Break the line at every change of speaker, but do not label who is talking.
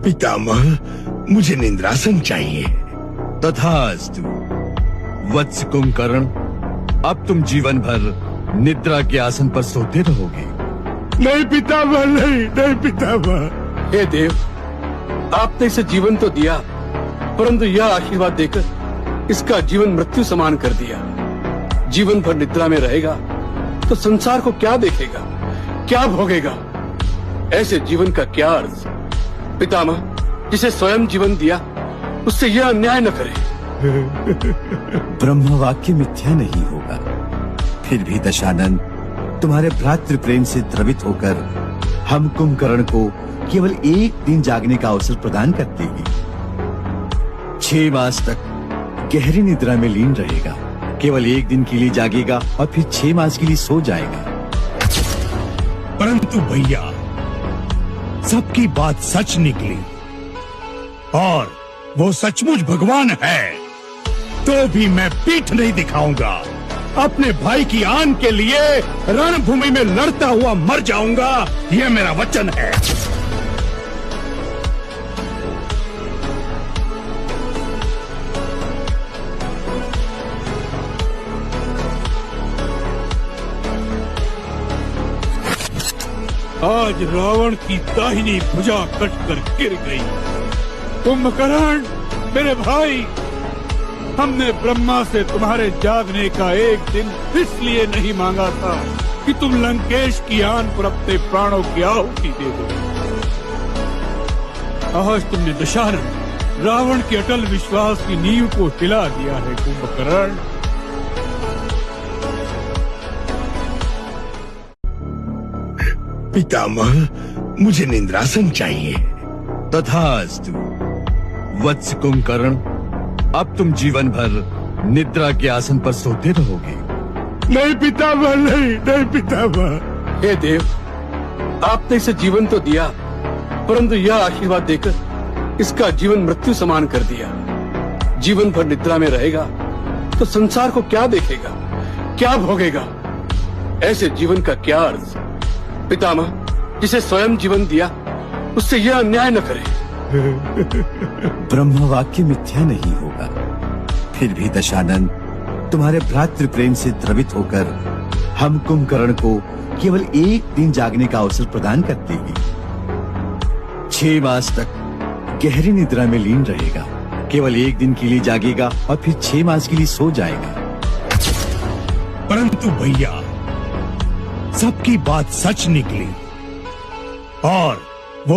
पितामह, मुझे निद्रासन चाहिए।
तथास्तु। वत्स कुंभकर्ण, अब तुम जीवन भर निद्रा के आसन पर सोते रहोगे।
नहीं पितामह, नहीं पितामह।
हे देव, आपने इसे जीवन तो दिया, परंतु यह आशीर्वाद देकर इसका जीवन मृत्यु समान कर दिया। जीवन भर निद्रा में रहेगा तो संसार को क्या देखेगा, क्या भोगेगा? ऐसे जीवन का क्या अर्थ? पितामह, जिसे स्वयं जीवन दिया उससे यह अन्याय न करे।
ब्रह्म वाक्य मिथ्या नहीं होगा। फिर भी दशानन, तुम्हारे भ्रातृ प्रेम से द्रवित होकर हम कुंभकर्ण को केवल एक दिन जागने का अवसर प्रदान करते हैं। 6 मास तक गहरी निद्रा में लीन रहेगा। केवल एक दिन के लिए जागेगा और फिर 6 मास के लिए सो जाएगा।
परंतु भैया, सबकी बात सच निकली और वो सचमुच भगवान है, तो भी मैं पीठ नहीं दिखाऊंगा। अपने भाई की आन के लिए रणभूमि में लड़ता हुआ मर जाऊंगा, यह मेरा वचन है। आज रावण की दाहिनी भुजा कटकर गिर गई। कुंभकर्ण, मेरे भाई, हमने ब्रह्मा से तुम्हारे जागने का एक दिन इसलिए नहीं मांगा था कि तुम लंकेश की आन पर अपने प्राणों की आहुति दे दो। आज तुमने दशानन रावण के अटल विश्वास की नींव को हिला दिया है। कुंभकर्ण, पितामह, मुझे निद्रासन चाहिए।
तथास्तु। वत्स कुंभकर्ण, अब तुम जीवन भर निद्रा के आसन पर सोते रहोगे।
नहीं पितामह, नहीं पितामह।
हे देव, आपने इसे जीवन तो दिया, परंतु यह आशीर्वाद देकर इसका जीवन मृत्यु समान कर दिया। जीवन भर निद्रा में रहेगा तो संसार को क्या देखेगा, क्या भोगेगा? ऐसे जीवन का क्या अर्थ? पितामह, जिसे स्वयं जीवन दिया उससे यह अन्याय न करे।
ब्रह्म वाक्य मिथ्या नहीं होगा। फिर भी दशानन, तुम्हारे भ्रातृ प्रेम से द्रवित होकर हम कुंभकर्ण को केवल एक दिन जागने का अवसर प्रदान करते हैं। 6 मास तक गहरी निद्रा में लीन रहेगा। केवल एक दिन के लिए जागेगा और फिर 6 मास के लिए सो जाएगा।
परंतु भैया, सबकी बात सच निकली और